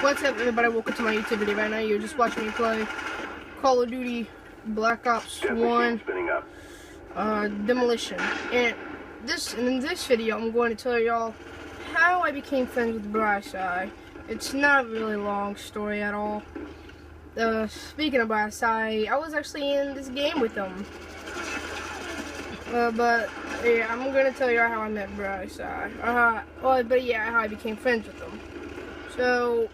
What's up, everybody? Welcome to my YouTube video. Right now, you're just watching me play Call of Duty Black Ops 1 Demolition. And in this video, I'm going to tell y'all how I became friends with BrySi. It's not a really long story at all. Speaking of BrySi, I was actually in this game with them. But yeah, I'm gonna tell you how I met BrySi. How I became friends with them. So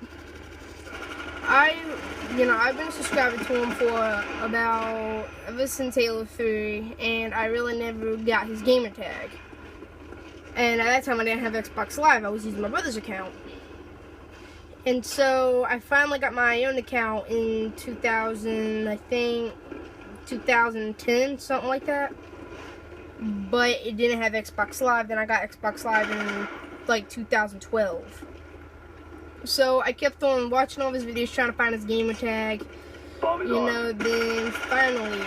I've been subscribing to him for about ever since Halo 3, and I really never got his gamer tag. And at that time, I didn't have Xbox Live. I was using my brother's account. And so I finally got my own account in 2010, something like that. But it didn't have Xbox Live. Then I got Xbox Live in like 2012. So I kept on watching all his videos, trying to find his gamer tag. Then finally,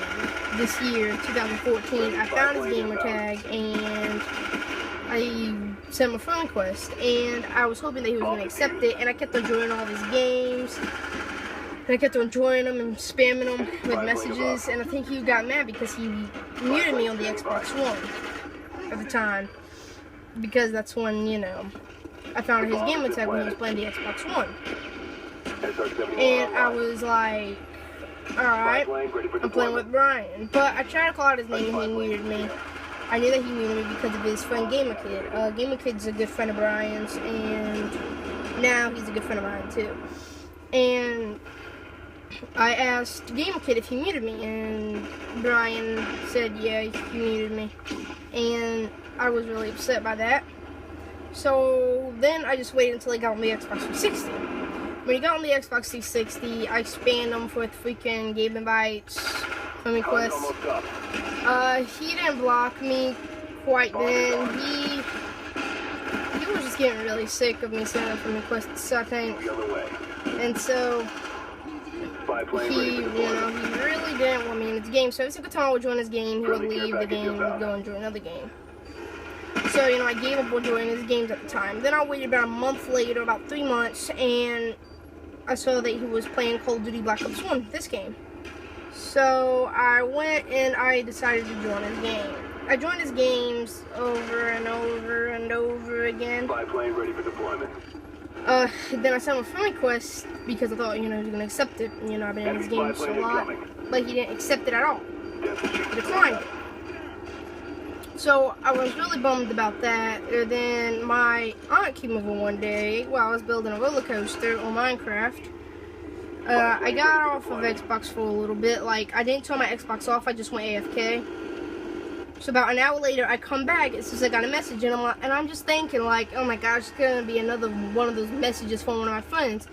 this year, 2014, I found his gamer tag, and I sent him a friend request. And I was hoping that he was going to accept it, and I kept on joining all of his games. And I kept on joining him and spamming him with messages, and I think he got mad because he muted me on the Xbox One at the time. Because that's when, I found his gamer tag when he was playing the Xbox One. And I was like, alright, I'm playing with Brian. But I tried to call out his name and he muted me. I knew that he muted me because of his friend Gamer Kid. Gamer Kid's a good friend of Brian's, and now he's a good friend of mine too. And I asked Gamer Kid if he muted me, and Brian said, yeah, he muted me. And I was really upset by that. So then I just waited until he got on the Xbox 360. When he got on the Xbox 360, I spammed him for freaking game invites, friend requests. He didn't block me quite then. He was just getting really sick of me sending friend requests, I think. And so he really didn't want me in his game. So every single time I would join his game, he would leave the game and go and join another game. So, I gave up on joining his games at the time. Then I waited about a month later, about 3 months, and I saw that he was playing Call of Duty Black Ops 1, this game. So I went and I decided to join his game. I joined his games over and over and over again. Biplane ready for deployment. Then I sent him a friend request because I thought, he was going to accept it. I've been in his games a lot. But he didn't accept it at all. He declined it. So I was really bummed about that. And then my aunt came over one day while I was building a roller coaster on Minecraft. I got off of Xbox for a little bit. Like, I didn't turn my Xbox off, I just went AFK. So about an hour later, I come back. It's just I got a message, and I'm just thinking, like, oh my gosh, it's gonna be another one of those messages from one of my friends.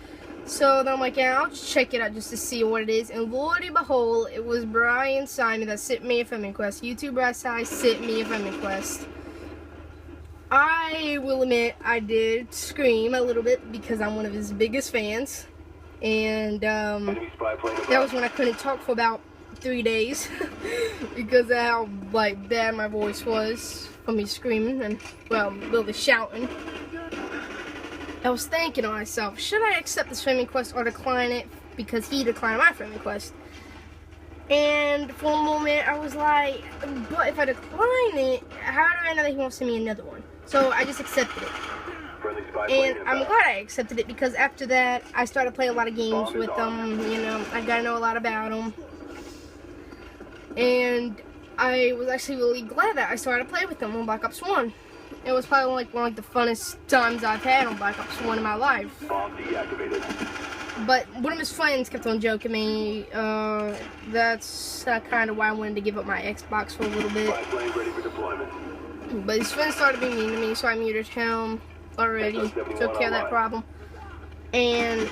So then I'm like, yeah, I'll just check it out just to see what it is. And lordy behold, it was Brian Simon that sent me a friend request. YouTube BrySi sent me a friend request. I will admit, I did scream a little bit because I'm one of his biggest fans. And that was when I couldn't talk for about 3 days because of how bad my voice was from me screaming and really shouting. I was thinking to myself, should I accept this friend request or decline it because he declined my friend request? And for a moment I was like, but if I decline it, how do I know that he won't send me another one? So I just accepted it. And I'm glad I accepted it because after that I started playing a lot of games with them. I got to know a lot about them. And I was actually really glad that I started playing with them on Black Ops 1. It was probably one of the funnest times I've had on Black Ops 1 in my life. But one of his friends kept on joking me. That's kind of why I wanted to give up my Xbox for a little bit. But his friend started being mean to me, so I muted him already. Took care of that problem. And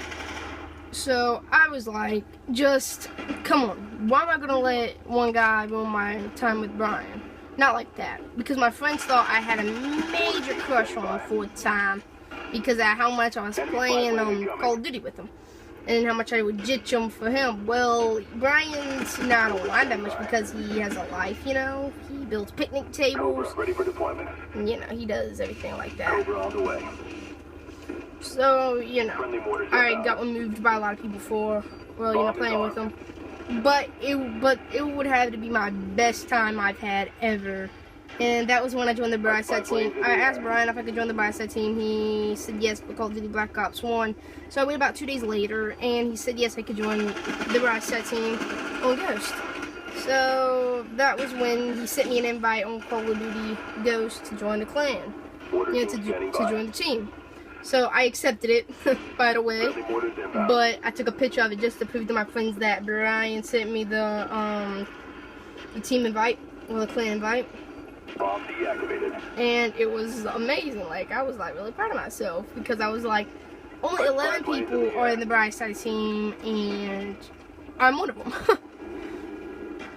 so I was like, just come on. Why am I gonna let one guy ruin my time with Brian? Not like that, because my friends thought I had a major crush on him for a time because of how much I was playing Call of Duty with him and how much I would jitch him for him. Well, Brian's not online that much because he has a life, He builds picnic tables. Ready for deployment. He does everything like that. Cobra on the way. So, you know, I got removed by a lot of people for, well, you know, playing with them. But it would have to be my best time I've had ever. And that was when I joined the BrySi team. I asked Brian if I could join the BrySi team. He said yes for Call of Duty Black Ops 1. So I waited about 2 days later, and he said yes, I could join the BrySi team on Ghost. So that was when he sent me an invite on Call of Duty Ghost to join the clan. You know, to join the team. So I accepted it, by the way, but I took a picture of it just to prove to my friends that Brian sent me the team invite, or the clan invite, and it was amazing. Like, I was like really proud of myself, because I was like, only 11 people are in the BrySi team, and I'm one of them.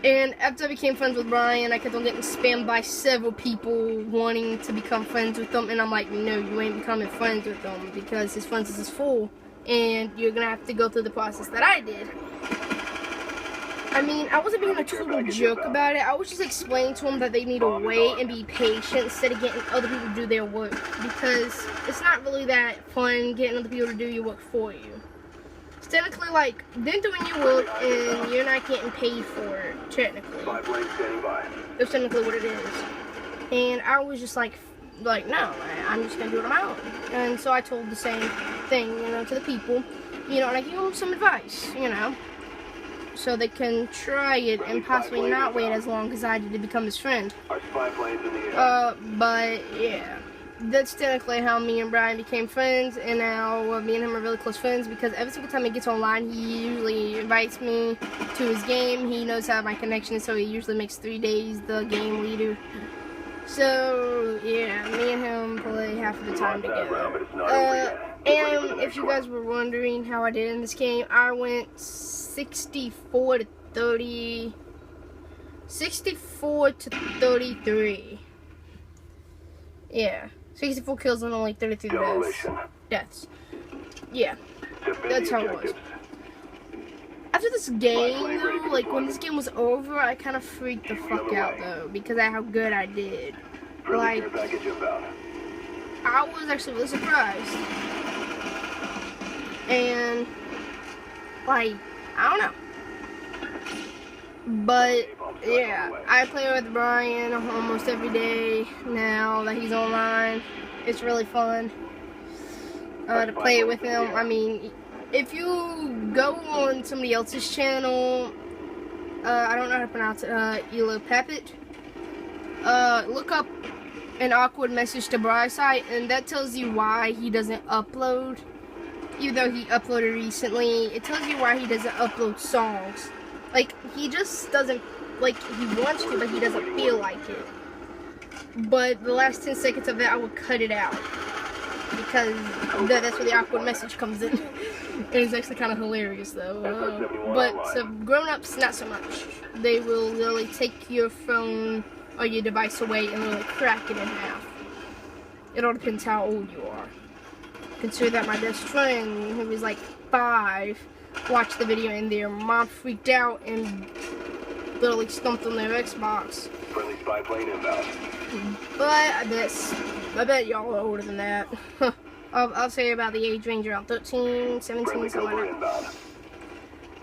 And after I became friends with Brian, I kept on getting spammed by several people wanting to become friends with them. And I'm like, no, you ain't becoming friends with them, because his friends is full. And you're going to have to go through the process that I did. I mean, I wasn't being a total jerk about it. I was just explaining to them that they need to wait and be patient instead of getting other people to do their work. Because it's not really that fun getting other people to do your work for you. Technically, like, they're doing your work and you're not getting paid for it, technically. That's technically what it is. And I was just like no, I'm just going to do it on my own. And so I told the same thing, you know, to the people, you know, and I gave them some advice, you know, so they can try it and possibly not wait as long as I did to become his friend. But, yeah. That's technically how me and Brian became friends, and now me and him are really close friends, because every single time he gets online, he usually invites me to his game. He knows how my connection is, so he usually makes 3 days the game leader. So, yeah, me and him play half of the time together. And if you guys were wondering how I did in this game, I went 64 to 33. Yeah. 64 kills and only 33 deaths. Yeah, that's how it was. After this game, though, like, when this game was over, I kind of freaked the fuck out, though, because of how good I did. Like, I was actually really surprised. And, like, I don't know. But, yeah, I play with Brian almost every day now that he's online. It's really fun to play with him. I mean, if you go on somebody else's channel, I don't know how to pronounce it, Elo Puppet, look up an awkward message to BrySi, and that tells you why he doesn't upload. Even though he uploaded recently, it tells you why he doesn't upload songs. Like, he just doesn't, like, he wants to, but he doesn't feel like it. But the last 10 seconds of that, I would cut it out. Because that's where the awkward message comes in. And it's actually kind of hilarious, though. But grown-ups, not so much. They will literally take your phone or your device away and literally crack it in half. It all depends how old you are. Consider that my best friend, who was like 5, watched the video and their mom freaked out and literally stumped on their Xbox. Friendly spy plane inbound. But I bet y'all are older than that. I'll say about the age range around 13, 17, something like that.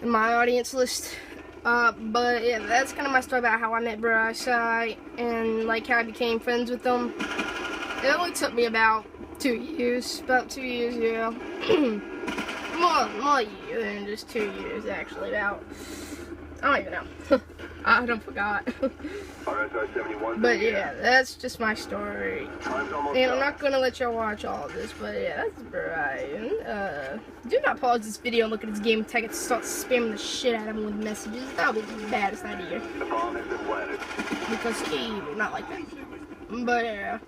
In my audience list. But yeah, that's kind of my story about how I met BrySi and like how I became friends with them. It only took me about 2 years. About 2 years, yeah. more year than just 2 years, actually. About, I don't even know. I don't forgot. But yeah, that's just my story. And I'm not gonna let y'all watch all of this, but yeah, that's Brian. Do not pause this video and look at his game tag and start spamming the shit out of him with messages. That would be the baddest idea. Because he would not like that. But yeah.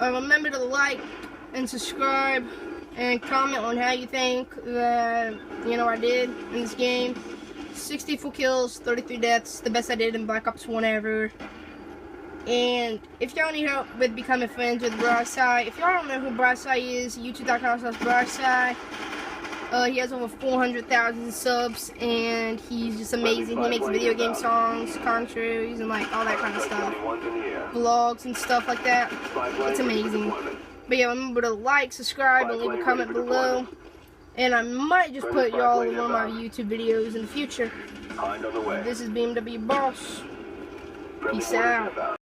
Remember to like and subscribe and comment on how you think that, you know, I did in this game. 64 kills, 33 deaths, the best I did in Black Ops 1 ever. And if y'all need help with becoming friends with BrySi, if y'all don't know who BrySi is, youtube.com/BrySi. He has over 400,000 subs, and he's just amazing. He makes video game songs, countries, and like all that kind of stuff. Vlogs and stuff like that. It's amazing. But yeah, remember to like, subscribe, and leave a comment below. And I might just put y'all in one of my YouTube videos in the future. This is BMW Boss. Peace out.